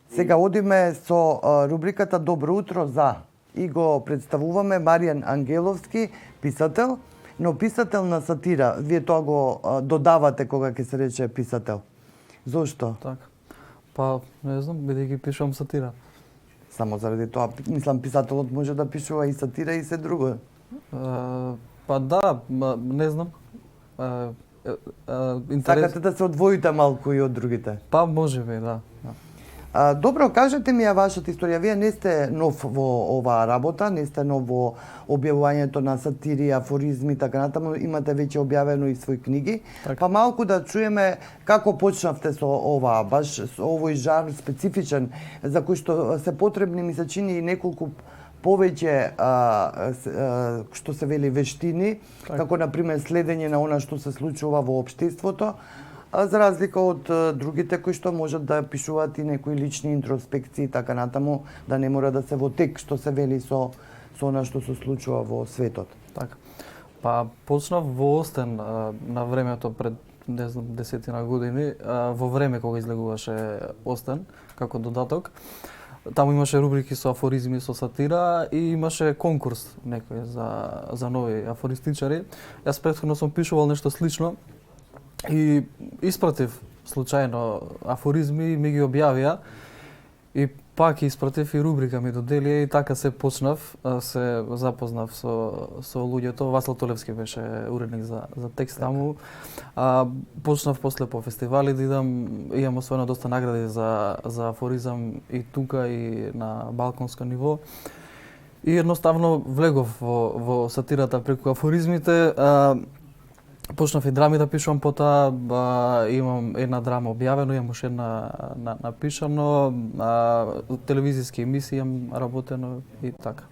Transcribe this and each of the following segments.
Сега одиме со рубриката Добро утро за и го представуваме Маријан Ангеловски, писател, но писател на сатира. Вие тоа го додавате кога ќе се рече писател. Зошто? Така. Па, не знам, бидејќи пишувам сатира. Само заради тоа, мислам, писателот може да пишува и сатира и се друго. Па да, не знам. Сакате да се одвоите малку и од другите? Па, можеби, да. Добро, кажете ми ја вашата историја. Вие не сте нов во оваа работа, не сте нов во објавувањето на сатири, афоризми и така натаму, имате веќе објавено и своји книги. Так. Па малку да чуеме како почнавте со оваа, баш со овој жар специфичен, за кој што се потребни, ми се чини, и неколку повеќе што се вели вештини, Так. како на пример следење на она што се случува во општеството, за разлика од другите кои што можат да пишуваат и некои лични интроспекции и така натаму, да не мора да се во тек што се вели со она што се случува во светот. Така. Па, почнав во Остен на времето пред, не знам, 10 години, во време кога излегуваше Остен, како додаток. Таму имаше рубрики со афоризми, со сатира и имаше конкурс некој за нови афористичари. Јас претходно сум пишувал нешто слично и испратив случајно афоризми и ми ги објавија и пак испратив и рубрика ми доделија и така се почнав, се запознав со луѓето. Васло Толевски беше уредник за текст таму. Почнав после по фестивали да имам освоено доста награди за афоризам и тука и на балканско ниво. И едноставно влегов во сатирата преку афоризмите. Почнав и драми да пишувам, потоа имам една драма објавено, имам уште една напишано, телевизиски емисии имам работено и така.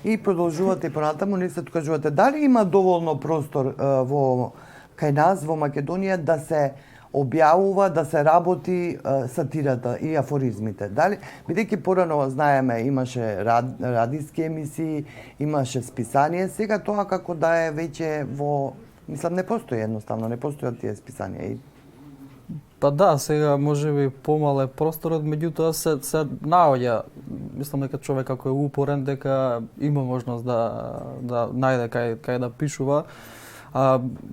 И продолжувате и понатаму, не се кажувате, дали има доволно простор кај нас во Македонија да се објавува, да се работи сатирата и афоризмите? Дали, бидејќи порано знаеме, имаше радиски емисии, имаше списание, сега тоа како да е веќе во, мислам, не постои едноставно, не постојат тие списанија. Па да, сега можеби помал е просторот, меѓутоа се наоѓа. Мислам дека човек ако е упорен, дека има можност да најде кај да пишува.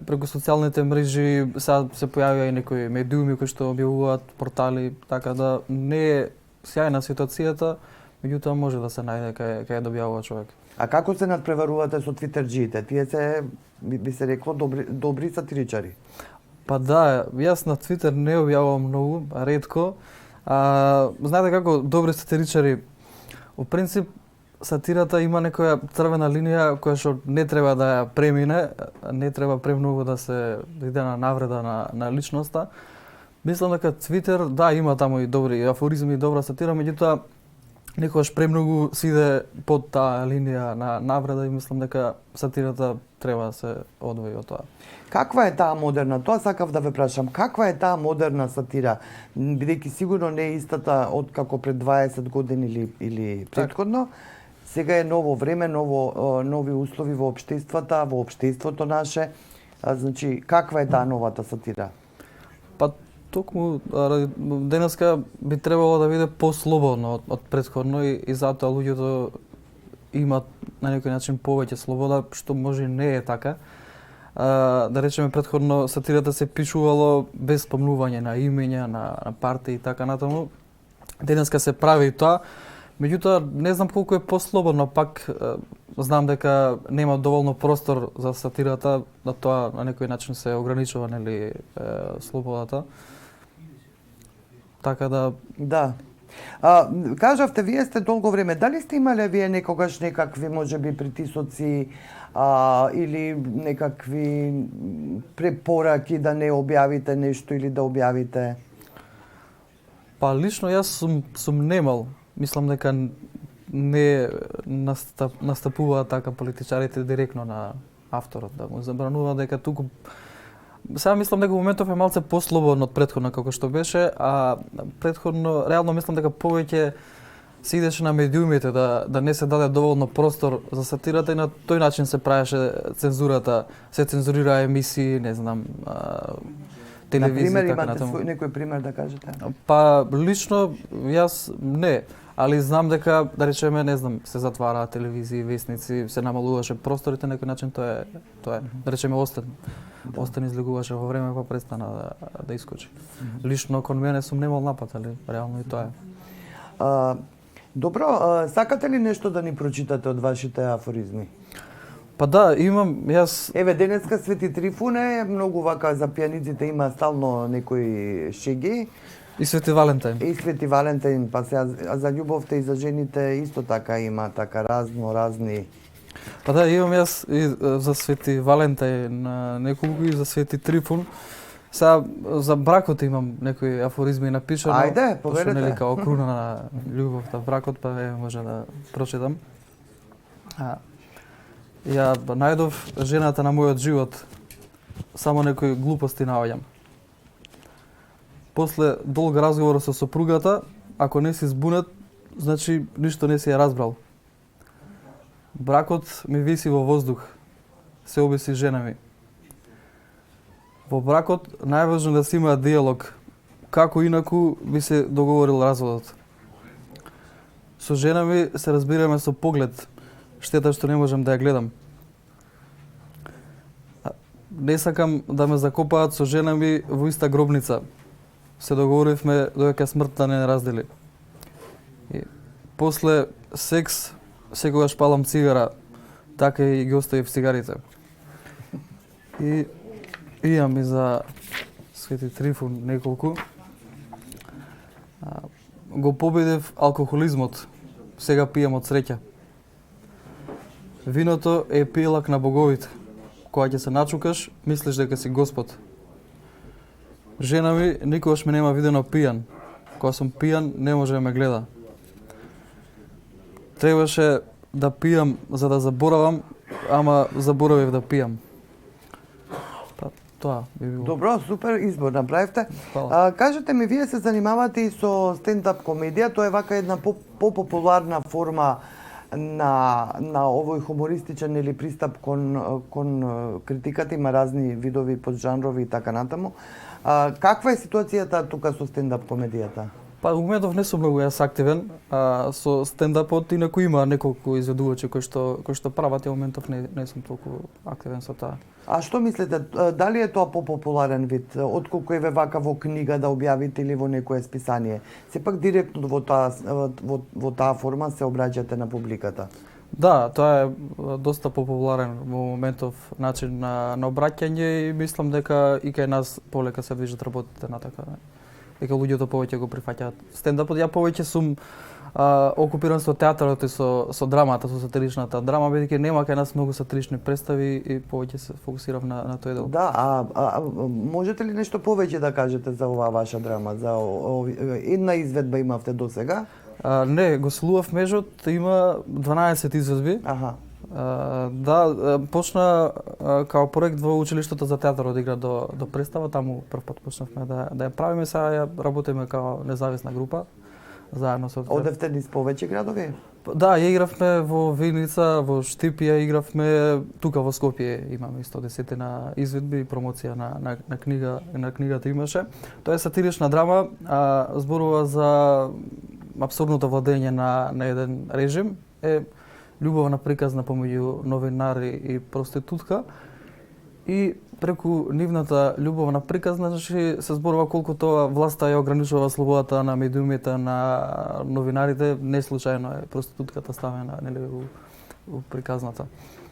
Преку социјалните мрежи сега се појавија и некои медиуми кои што објавуваат портали, така да не е сјајна ситуацијата, меѓутоа може да се најде кај да објавува човек. А како се надпреварувате со твитерџиите? Тие се, би се рекло, добри сатиричари. Па да, јас на Твитер не објавувам многу, ретко. Знаете како добри сатиричари, во принцип сатирата има некоја црвена линија која што не треба да ја премине, не треба премногу да се иде на навреда на личноста. Мислам дека Твитер, да, има таму и добри афоризми и добра сатира, меѓутоа некогаш премногу си иде под таа линија на навреда и мислам дека сатирата треба да се одвои од тоа. Каква е таа модерна? Тоа сакав да ве прашам. Каква е таа модерна сатира? Бидејќи сигурно не е истата од како пред 20 години или претходно. Сега е ново време, нови услови во општеството наше. Значи, каква е таа новата сатира? Па токму денеска би требало да биде послободно од претходно и затоа луѓето имат на некој начин повеќе слобода, што може и не е така. Да речеме, претходно сатирата се пишувало без спомнување на имења, на партии и така натаму. Денеска се прави и тоа, меѓутоа не знам колку е послободно, пак знам дека нема доволно простор за сатирата, да тоа на некој начин се ограничува, нели, слободата. Така да... Да. Кажавте, вие сте долго време. Дали сте имале вие некогаш некакви, можеби, притисоци или некакви препораки да не објавите нешто или да објавите? Па лично јас сум немал. Мислам дека не настапуваат така политичарите директно на авторот, да му забранува дека туку. Сега мислам дека моментов е малце послободно од претходно како што беше, а претходно реално мислам дека повеќе се идеше на медиумите да не се даде доволно простор за сатирата и на тој начин се правеше цензурата, се цензурира емисии, не знам, телевизија Например, и така имате натаму. некој пример да кажете? Па лично јас не, али знам дека да речеме не знам се затвараат телевизии, весници, се намалуваше просторите на некој начин тоа е да речеме Остен. Да. Остен излегуваше во време па престана да искочи. Лично кон мене сум немал напад, али реално и тоа е. Добро, сакате ли нешто да ни прочитате од вашите афоризми? Па да, имам јас Еве, денеска Свети Трифун е многу вака за пијаниците има стално некои шеги. и Свети Валентин. И Свети Валентин, па сега за љубовта и за жените исто така има така разни. Па да, имам јас и за Свети Валентин неколку и за Свети Трифун. Сега за бракот имам некои афоризми напишано. Ајде, Пошто поверете. нели као круна на љубовта бракот, па може да прочитам. Ја најдов жената на мојот живот, само некои глупости наоѓам. После долг разговор со сопругата, ако не си збунет, значи ништо не си ја разбрал. Бракот ми виси во воздух, се обеси жена ми. Во бракот најважно да се има диалог, како инаку би се договорил разводот. Со жена ми се разбираме со поглед, штета што не можам да ја гледам. Не сакам да ме закопаат со жена ми во иста гробница. Се договоривме додека смртта не раздели. И после секс секогаш палам цигара, така и ги оставив цигарите. И имам и за Свети Трифун неколку. Го победив алкохолизмот, сега пијам од среќа. Виното е пиелак на боговите. Кога ќе се начукаш, мислиш дека си Господ. Жена ми никогаш ме нема видено пијан. Кога сум пијан, не може да ме гледа. Требаше да пијам за да заборавам, ама заборавив да пијам. Па, тоа би било. Добро, супер избор направивте. Фала. Кажете ми, вие се занимавате и со стендап комедија, тоа е вака една попопуларна форма на овој хумористичен или пристап кон критиката, има разни видови поджанрови и така натаму. Каква е ситуацијата тука со стендап комедијата? Па, у моментов не сум многу јас активен, со стендапот инаку има неколку изведувачи кои што прават, и у моментов не сум толку активен со тоа. А што мислите, дали е тоа попопуларен вид, отколку еве вака во книга да објавите или во некое списание? Сепак директно во таа форма се обраќате на публиката. Да, тоа е доста популарен во моментов начин на обраќање и мислам дека и кај нас полека се движат работите на така. Дека луѓето повеќе го прифаќаат стендапот. Ја повеќе сум окупиран со театарот и со драмата, со сатиричната драма, бидејќи нема кај нас многу сатирични представи и повеќе се фокусирав на тој дел. Да, можете ли нешто повеќе да кажете за оваа ваша драма? За една изведба имавте досега? Не, го слував межот, има 12 изведби. Аха. Да, почна као проект во училиштето за театар од игра до представа, таму прв пат почнавме да ја правиме, сега ја работиме као независна група заедно со Одевте низ повеќе градови? Да, ја игравме во Виница, во Штип, ја игравме тука во Скопје, имаме 110 изведби и промоција на книгата имаше. Тоа е сатирична драма, зборува за апсурдното владење на еден режим, е љубовна приказна помеѓу новинар и проститутка, и преку нивната љубовна приказна значи се зборува колку тоа власта ја ограничува слободата на медиумите, на новинарите, не случајно е проститутката ставена нели у приказната.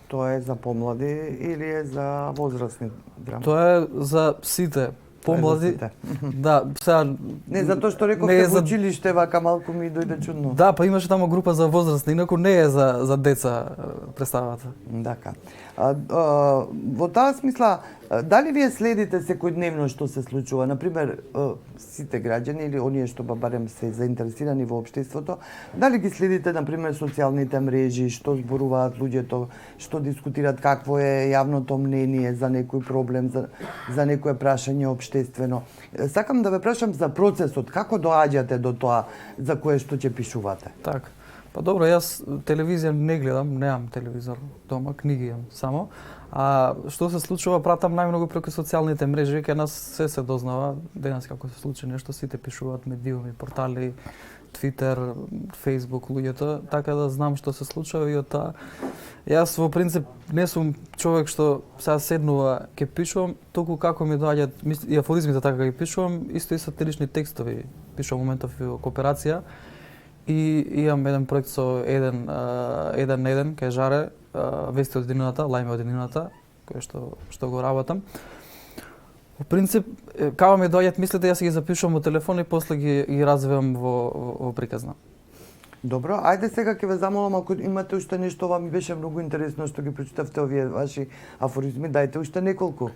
Тоа е за помлади или е за возрастни драми? Тоа е за сите. Помлади. Да, сега Не, затоа што рековте во училиште, вака малку ми дојде чудно. Да, па имаше таму група за возрастни, инаку не е за деца представата. Дака. Во таа смисла, дали вие следите секојдневно што се случува? Например, сите граѓани или оние што барем се заинтересирани во општеството, дали ги следите, например, социјалните мрежи, што зборуваат луѓето, што дискутираат, какво е јавното мнение за некој проблем, за некое прашање општествено? Сакам да ве прашам за процесот, како доаѓате до тоа за кое што ќе пишувате? Така. Па добро, јас телевизија не гледам, немам телевизор дома, книги имам само. А што се случува, пратам најмногу преку социјалните мрежи, кај нас се дознава, денес како се случи нешто, сите пишуваат медиуми, портали, Twitter, Facebook, луѓето, така да знам што се случува и од таа. Јас во принцип не сум човек што сега седнува ќе пишувам, толку како ми доаѓаат и афоризмите така ги пишувам, исто и сатирични текстови пишувам моментов и во кооперација. И имам еден проект со еден на еден кај Жаре, вести од единината, лајме од единината, кој што го работам. Во принцип, као ми доаѓаат мислите, јас ги запишувам во телефон и после ги развивам во приказна. Добро, ајде сега ќе ве замолам ако имате уште нешто, ова ми беше многу интересно што ги прочитавте овие ваши афоризми, дајте уште неколку.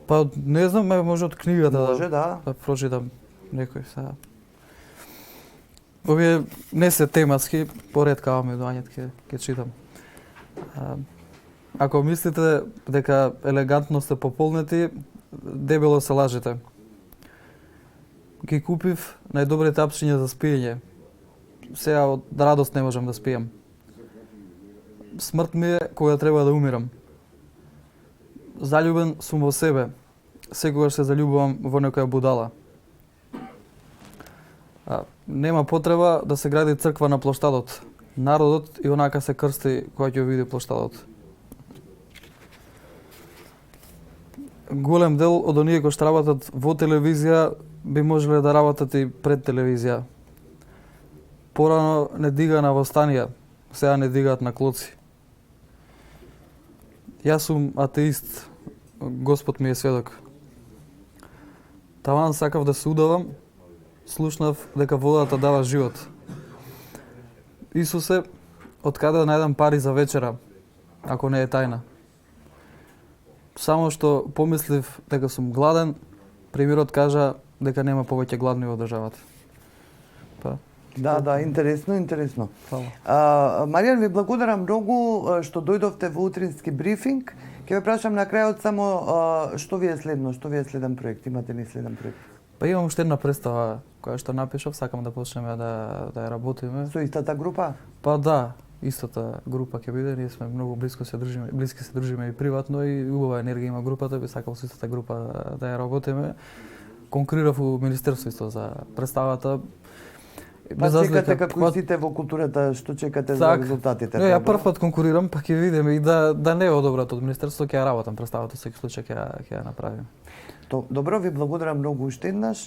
Па не знам, може од книгата Може, да. Да прочитам некој сега. Овие не се тематски, поред као ми доаѓаат ќе читам. Ако мислите дека елегантно сте пополнети, дебело се лажете. Ги купив најдобрите апчиња за спиење. Сега од радост не можам да спијам. Смрт ми е кога треба да умирам. Заљубен сум во себе. Секогаш се заљубувам во некоја будала. Нема потреба да се гради црква на плоштадот. Народот и онака се крсти кога ќе види плоштадот. Голем дел од оние кои што работат во телевизија би можеле да работат и пред телевизија. Порано не дига на востанија, сега не дигаат на клоци. Јас сум атеист, Господ ми е сведок. Таван сакав да се удавам, слушнав дека водата дава живот. Исусе, откаде да најдам пари за вечера, ако не е тајна? Само што помислив дека сум гладен, премиерот кажа дека нема повеќе гладни во државата. Па, Да, интересно. фала. Маријан, ви благодарам многу што дојдовте во утрински брифинг. Ќе ве прашам на крајот само што ви е следно, што ви е следен проект, имате ли следен проект? Па имам уште една представа која што напишав, сакам да почнеме да ја работиме. Со истата група? Па да, истата група ќе биде, ние сме многу блиски се дружиме и приватно и убава енергија има групата, би сакал со истата група да ја работиме. Конкурирав у Министерството за представата. Па чекате како и сите во културата, што чекате за резултатите? Не, ја прв пат конкурирам, па ќе видиме и да не е одобрат од Министерството, ќе ја работам представата, секој случај ќе ја направиме. Добро, ви благодарам многу уште еднаш